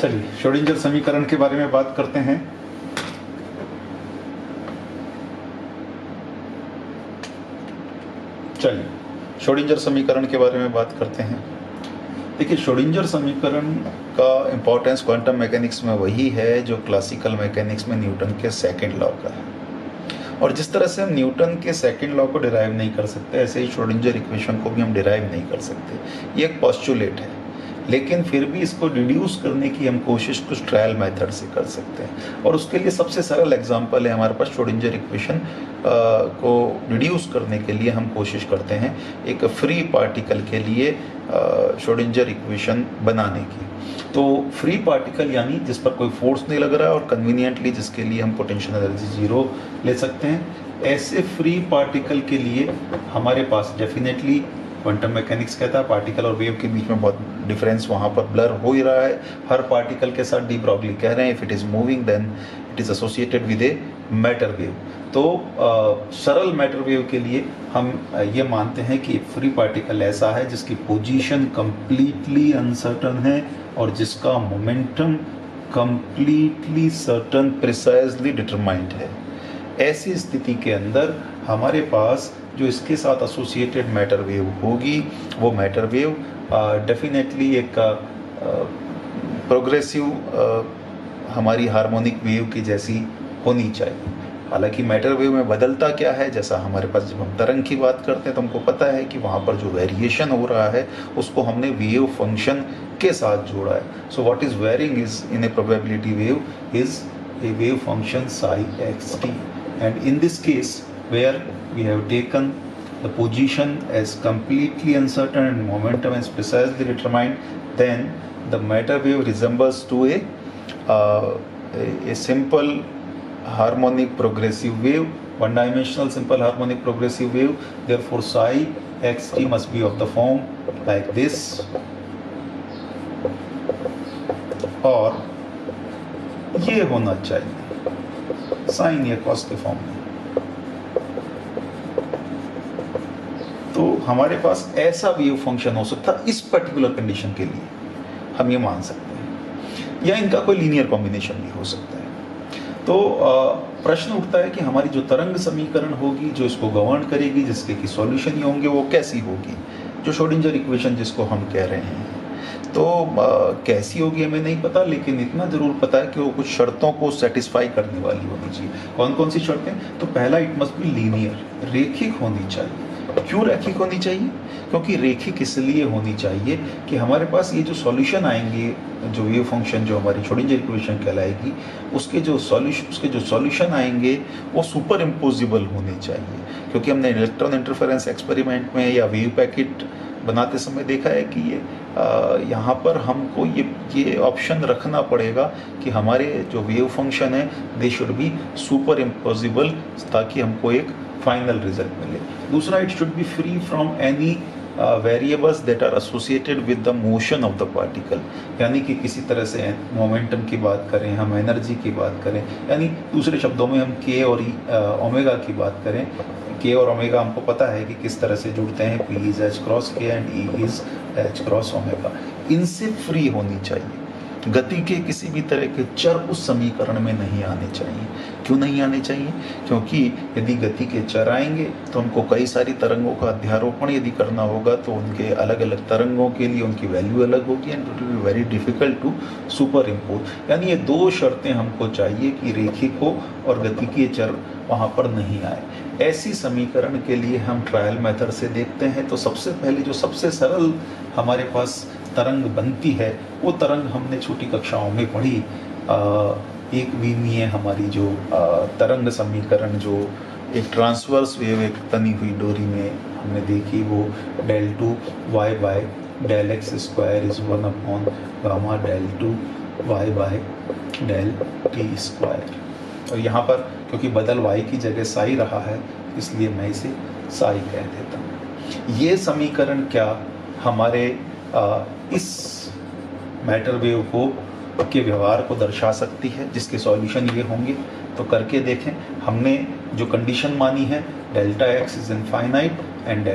चलिए श्रोडिंगर समीकरण के बारे में बात करते हैं। चलिए श्रोडिंगर समीकरण के बारे में बात करते हैं। देखिए, श्रोडिंगर समीकरण का इम्पोर्टेंस क्वांटम मैकेनिक्स में वही है जो क्लासिकल मैकेनिक्स में न्यूटन के सेकंड लॉ का है। और जिस तरह से हम न्यूटन के सेकंड लॉ को डिराइव नहीं कर सकते, ऐसे ही श्रोडिंगर इक्वेशन को भी हम डिराइव नहीं कर सकते। ये एक पोस्टुलेट है, लेकिन फिर भी इसको डिड्यूस करने की हम कोशिश कुछ ट्रायल मेथड से कर सकते हैं। और उसके लिए सबसे सरल एग्जांपल है हमारे पास श्रोडिंगर इक्वेशन को डिड्यूस करने के लिए हम कोशिश करते हैं एक फ्री पार्टिकल के लिए श्रोडिंगर इक्वेशन बनाने की। तो फ्री पार्टिकल यानी जिस पर कोई फोर्स नहीं लग रहा है और कन्वीनियंटली जिसके लिए हम पोटेंशियल एनर्जी जीरो ले सकते हैं, ऐसे फ्री पार्टिकल के लिए हमारे पास डेफिनेटली क्वांटम मैकेनिक्स कहता है पार्टिकल और वेव के बीच में बहुत डिफरेंस वहाँ पर ब्लर हो ही रहा है। हर पार्टिकल के साथ डी ब्रॉगली कह रहे हैं if it is moving then it is associated with a matter wave. तो सरल मैटर वेव के लिए हम ये मानते हैं कि फ्री पार्टिकल ऐसा है जिसकी पोजीशन कंप्लीटली अनसर्टन है और जिसका momentum completely certain precisely determined है। ऐसी स्थिति के अंदर हमारे पास जो इसके साथ एसोसिएटेड मैटर वेव होगी वो मैटर वेव डेफिनेटली एक प्रोग्रेसिव हमारी हार्मोनिक वेव की जैसी होनी चाहिए। हालांकि मैटर वेव में बदलता क्या है, जैसा हमारे पास जब हम तरंग की बात करते हैं तो हमको पता है कि वहाँ पर जो वेरिएशन हो रहा है उसको हमने वेव फंक्शन के साथ जोड़ा है। So what is varying is in a probability wave is a wave function psi X T, and in this case where we have taken the position as completely uncertain and momentum is precisely determined, then the matter wave resembles to a simple harmonic progressive wave, one dimensional simple harmonic progressive wave. Therefore psi xt must be of the form like this, और ये होना चाहिए sign या cos के form में। तो हमारे पास ऐसा वेव फंक्शन हो सकता है इस पर्टिकुलर कंडीशन के लिए, हम ये मान सकते हैं, या इनका कोई लीनियर कॉम्बिनेशन भी हो सकता है। तो प्रश्न उठता है कि हमारी जो तरंग समीकरण होगी जो इसको गवर्न करेगी, जिसके की सॉल्यूशन ही होंगे, वो कैसी होगी, जो श्रोडिंगर इक्वेशन जिसको हम कह रहे हैं। तो कैसी होगी हमें नहीं पता, लेकिन इतना जरूर पता है कि वो कुछ शर्तों को सेटिस्फाई करने वाली होनी चाहिए। कौन कौन सी शर्तें? तो पहला, इट मस्ट बी लीनियर, रेखिक होनी चाहिए। क्यों रेखिक होनी चाहिए? क्योंकि रेखिक इसलिए होनी चाहिए कि हमारे पास ये जो सॉल्यूशन आएंगे, जो वेव फंक्शन जो हमारी श्रोडिंगर इक्वेशन कहलाएगी, उसके जो सॉल्यूशन आएंगे वो सुपर इम्पोजिबल होने चाहिए। क्योंकि हमने इलेक्ट्रॉन इंटरफेरेंस एक्सपेरिमेंट में या वेव पैकेट बनाते समय देखा है कि ये यहाँ पर हमको ये ऑप्शन रखना पड़ेगा कि हमारे जो वेव फंक्शन है they should be super impossible, ताकि हमको एक फाइनल रिजल्ट मिले। दूसरा, it should be free from any variables that are associated with the motion of the particle, यानी कि किसी तरह से मोमेंटम की बात करें, हम एनर्जी की बात करें, यानी दूसरे शब्दों में हम के और ओमेगा की बात करें। के और ओमेगा हमको पता है कि किस तरह से जुड़ते हैं, पी इज एच क्रॉस के and E is H cross omega. इनसे फ्री होनी चाहिए। गति के किसी भी तरह के चर उस समीकरण में नहीं आने चाहिए। क्यों नहीं आने चाहिए? क्योंकि यदि गति के चर आएंगे तो हमको कई सारी तरंगों का अध्यारोपण यदि करना होगा तो उनके अलग अलग तरंगों के लिए उनकी वैल्यू अलग होगी and it will be very difficult to superimpose. यानी ये दो शर्तें हमको चाहिए कि रेखिक हो और गति के चर वहाँ पर नहीं आए। ऐसी समीकरण के लिए हम ट्रायल मेथड से देखते हैं। तो सबसे पहले जो सबसे सरल हमारे पास तरंग बनती है वो तरंग हमने छोटी कक्षाओं में पढ़ी। एक विमीय हमारी जो तरंग समीकरण जो एक ट्रांसवर्स वेव एक तनी हुई डोरी में हमने देखी, वो del 2 y by del x square is 1 upon gamma del 2 y by del t square. और यहाँ पर क्योंकि बदल y की जगह साई रहा है इसलिए मैं इसे साई कह देता हूँ। ये समीकरण क्या हमारे इस मैटर वेव को के व्यवहार को दर्शा सकती है, जिसके सॉल्यूशन ये होंगे। तो करके देखें। हमने जो कंडीशन मानी है delta x is infinite and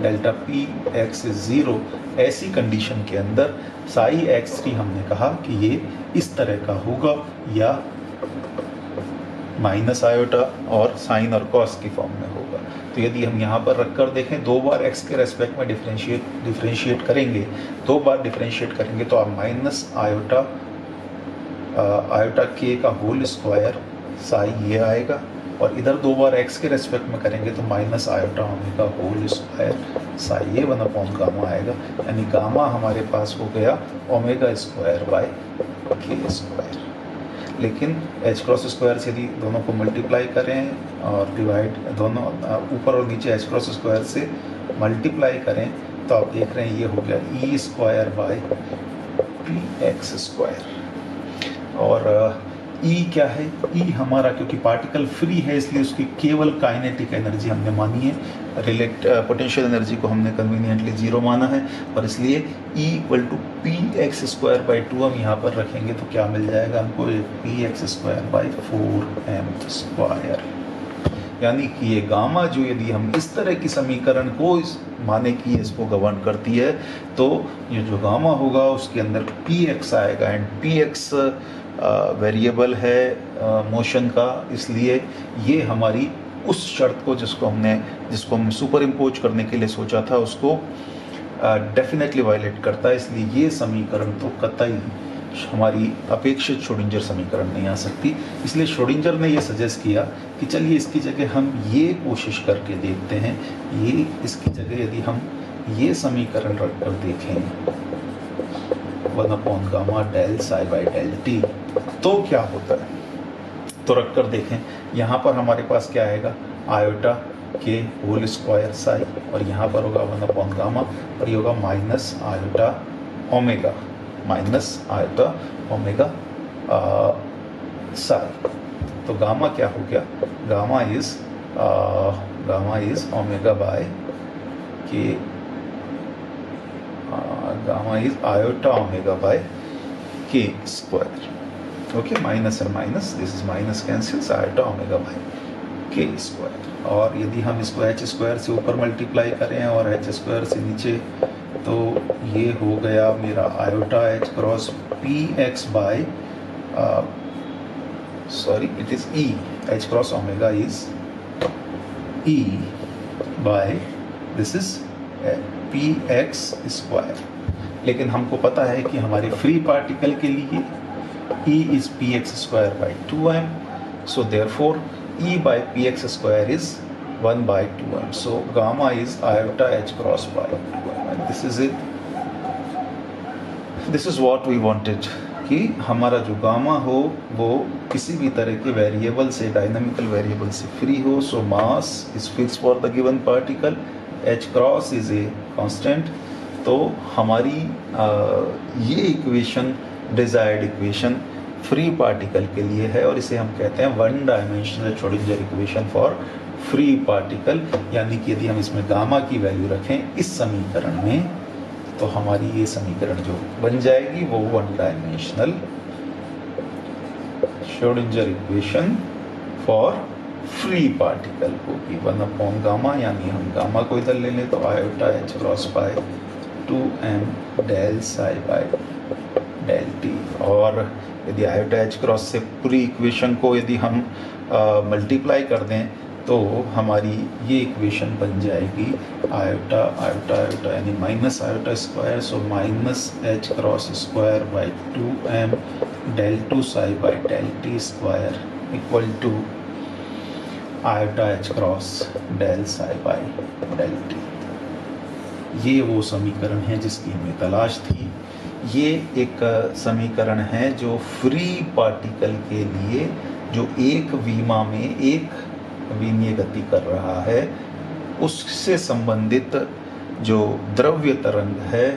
delta P x is 0, ऐसी कंडीशन के अंदर साई x3 हमने कहा कि ये इस तरह का होगा या माइनस आयोटा और साइन और कॉस की फॉर्म में होगा। तो यदि हम यहाँ पर रख कर देखें, 2 बार x के रेस्पेक्ट में डिफरेंशिएट करेंगे, 2 बार डिफरेंशिएट करेंगे तो आप माइनस आयोटा k का होल स्क्वायर साई ये आएगा, और इधर 2 बार x के रेस्पेक्ट में करेंगे तो minus iota omega whole square psi ये 1 गामा आएगा। यानी गामा हमारे पास हो गया omega square by k square. लेकिन h क्रॉस स्क्वायर से यदि दोनों को मल्टीप्लाई करें और डिवाइड, दोनों ऊपर और नीचे h क्रॉस स्क्वायर से मल्टीप्लाई करें तो आप देख रहे हैं ये हो गया e square by P X square. और E क्या है? E हमारा, क्योंकि पार्टिकल फ्री है इसलिए उसकी केवल काइनेटिक एनर्जी हमने मानी है, पोटेंशियल एनर्जी को हमने कन्वीनियंटली 0 माना है, और इसलिए E equal to P X square by 2 हम यहाँ पर रखेंगे तो क्या मिल जाएगा हमको? P X square by 4m square. यानी कि ये गामा जो, यदि हम इस तरह की समीकरण को माने कि इसको गवर्न करती है, तो ये जो गामा होगा उसके अंदर पी एक्स आएगा, एंड पी एक्स वेरिएबल है मोशन का, इसलिए ये हमारी उस शर्त को जिसको हम सुपर इम्पोज करने के लिए सोचा था उसको डेफिनेटली वायलेट करता है। इसलिए ये समीकरण तो कतई हमारी अपेक्षित श्रोडिंगर समीकरण नहीं आ सकती। इसलिए श्रोडिंगर ने ये सजेस्ट किया कि चलिए इसकी जगह हम ये कोशिश करके देखते हैं, ये इसकी जगह यदि हम ये समीकरण रख कर देखें 1 gamma del psi by del T, तो क्या होता है? तो रख कर देखें, यहाँ पर हमारे पास क्या आएगा? आयोटा के होल स्क्वायर साई, और यहाँ पर होगा 1 गामा, और ये होगा माइनस आयोटा ओमेगा साई। तो गामा क्या हो गया? गामा इज ओमेगा बाय के, gamma is iota omega by के स्क्वायर। ओके, माइनस और minus, this is minus cancels, iota omega by के स्क्वायर। और यदि हम इसको h स्क्वायर से ऊपर मल्टीप्लाई करें और h स्क्वायर से नीचे, तो ये हो गया मेरा iota h cross P X by, sorry it is e, h cross omega is e by, this is P X square. लेकिन हमको पता है कि हमारे फ्री पार्टिकल के लिए E is px square by 2m, so therefore E by px square is 1 by 2m, so gamma is iota h cross by 2m, and this is it. This is what we wanted, कि हमारा जो gamma हो वो किसी भी तरह के variable से, डायनामिकल वेरिएबल से फ्री हो, so mass is fix for the given particle, h cross is a constant. तो हमारी ये equation desired equation free particle के लिए है, और इसे हम कहते हैं 1 dimensional Schrodinger equation for free particle. यानी कि यदि हम इसमें गामा की वैल्यू रखें इस समीकरण में, तो हमारी ये समीकरण जो बन जाएगी वो 1 dimensional Schrodinger equation for free particle होगी 1 गामा। यानी हम गामा को इधर ले लें तो iota h cross by 2m del psi by del T, और यदि आयोटा h क्रॉस से पूरी इक्वेशन को यदि हम मल्टीप्लाई कर दें तो हमारी ये इक्वेशन बन जाएगी आयोटा यानी minus iota square, so minus h cross square by 2m del 2 psi by del T square equal to iota h cross del psi by del T. ये वो समीकरण है जिसकी हमें तलाश थी। ये एक समीकरण है जो फ्री पार्टिकल के लिए, जो एक विमा में एक विमीय गति कर रहा है, उससे संबंधित जो द्रव्य तरंग है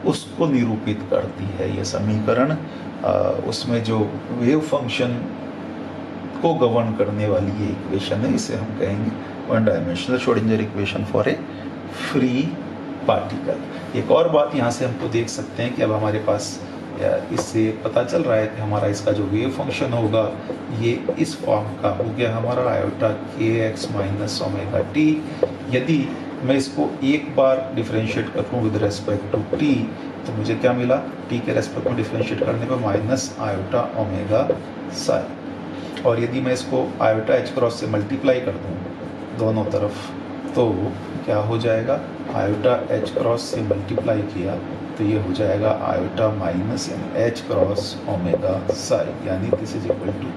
उसको निरूपित करती है ये समीकरण। उसमें जो वेव फंक्शन को गवर्न करने वाली ये इक्वेशन है, इसे हम कहेंगे 1 dimensional Schrodinger equation for a free particle. एक और बात यहाँ से हमको देख सकते हैं कि अब हमारे पास इससे पता चल रहा है कि हमारा इसका जो वेव फंक्शन होगा ये इस फॉर्म का हो गया हमारा iota kx minus omega T. यदि मैं इसको एक बार डिफरेंशिएट करूँ विद रेस्पेक्ट टू t तो मुझे क्या मिला, t के रेस्पेक्ट में डिफरेंशिएट करने पे माइनस आयोटा ओमेगा साई। और यदि मैं इसको आयोटा h क्रॉस से मल्टीप्लाई कर दूँ दोनों तरफ तो क्या हो जाएगा, आयोटा h क्रॉस से मल्टीप्लाई किया तो ये हो जाएगा आयोटा माइनस यानी h क्रॉस ओमेगा साई, यानी दिस इज इक्वल टू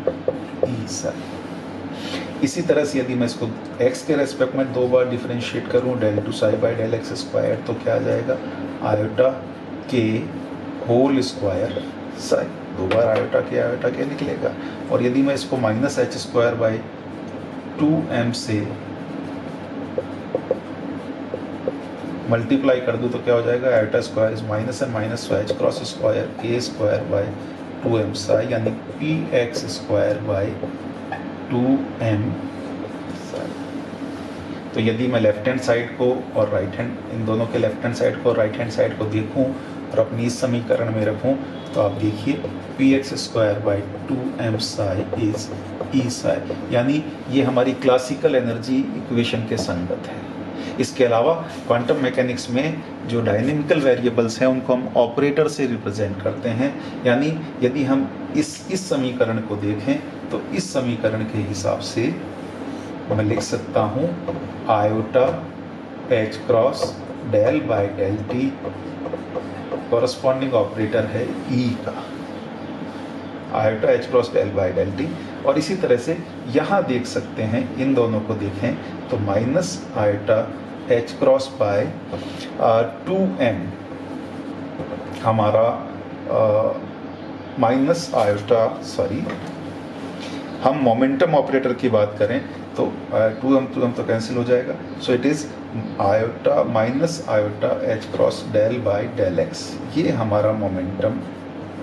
ई साई। इसी तरह से यदि मैं इसको x के रेस्पेक्ट में दो बार डिफरेंशिएट करूं del two psi by del X square तो क्या आ जाएगा, आयोटा के होल स्क्वायर साई। दो बार आयोटा के निकलेगा। और यदि मैं इसको minus H square by 2m से मल्टीप्लाई कर दूं तो क्या हो जाएगा, iota square is minus and minus H cross square के स्क्वायर बाई 2m साई, यानी P X square by 2m Sai. तो यदि मैं लेफ्ट हैंड साइड को और राइट हैंड, इन दोनों के लेफ्ट हैंड साइड को और राइट हैंड साइड को देखूं और अपनी इस समीकरण में रखूं तो आप देखिए P X square by 2m psi is E psi, यानी ये हमारी क्लासिकल एनर्जी इक्वेशन के संगत है। इसके अलावा क्वांटम मैकेनिक्स में जो डायनेमिकल वेरिएबल्स हैं उनको हम ऑपरेटर से रिप्रेजेंट करते हैं, यानी यदि हम इस समीकरण को देखें तो इस समीकरण के हिसाब से मैं लिख सकता हूँ iota H cross del by del T corresponding operator है ई का, iota H cross del by del T. और इसी तरह से यहाँ देख सकते हैं, इन दोनों को देखें तो minus iota H cross by 2m हमारा माइनस आयोटा, सॉरी हम मोमेंटम ऑपरेटर की बात करें तो 2m तो कैंसिल हो जाएगा, so it is iota minus iota H cross del by del X, ये हमारा मोमेंटम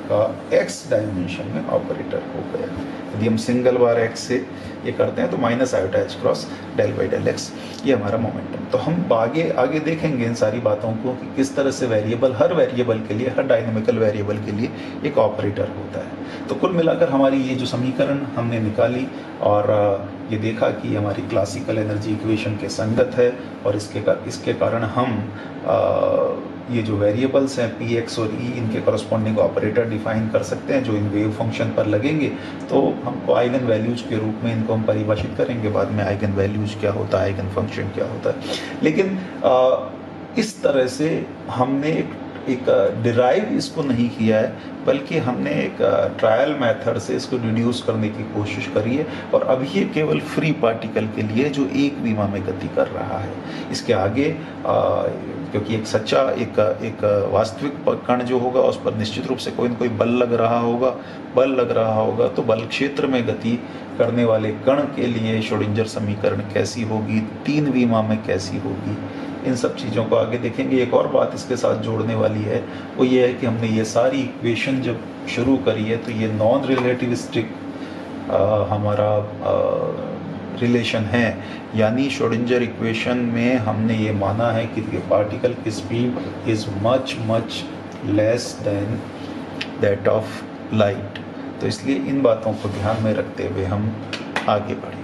का x डायमेंशन में ऑपरेटर हो गया। यदि हम सिंगल बार x से ये करते हैं तो minus iota H cross del by del X, ये हमारा मोमेंटम। तो हम आगे देखेंगे इन सारी बातों को कि किस तरह से वेरिएबल, हर वेरिएबल के लिए, हर डायनेमिकल वेरिएबल के लिए एक ऑपरेटर होता है। तो कुल मिलाकर हमारी ये जो समीकरण हमने निकाली और ये देखा कि हमारी क्लासिकल एनर्जी इक्वेशन के संगत है और इसके कारण हम ये जो वेरिएबल्स हैं पी एक्स और ई, इनके करस्पॉन्डिंग ऑपरेटर डिफाइन कर सकते हैं जो इन वेव फंक्शन पर लगेंगे। तो हमको आइगन वैल्यूज के रूप में इनको हम परिभाषित करेंगे बाद में, आइगन वैल्यूज क्या होता है, आइगन फंक्शन क्या होता है। लेकिन इस तरह से हमने एक डिराइव इसको नहीं किया है, बल्कि हमने एक ट्रायल मेथड से इसको रिड्यूस करने की कोशिश करी है। और अभी ये केवल फ्री पार्टिकल के लिए जो एक विमा में गति कर रहा है। इसके आगे क्योंकि एक सच्चा एक वास्तविक कण जो होगा उस पर निश्चित रूप से कोई न कोई बल लग रहा होगा, तो बल क्षेत्र में गति करने वाले कण के लिए श्रोडिंगर समीकरण कैसी होगी, 3 विमा में कैसी होगी, इन सब चीज़ों को आगे देखेंगे। एक और बात इसके साथ जोड़ने वाली है, वो ये है कि हमने ये सारी इक्वेशन जब शुरू करी है तो ये नॉन रिलेटिविस्टिक हमारा रिलेशन है, यानी श्रोडिंगर इक्वेशन में हमने ये माना है कि पार्टिकल की speed is much less than that of light. तो इसलिए इन बातों को ध्यान में रखते हुए हम आगे बढ़े।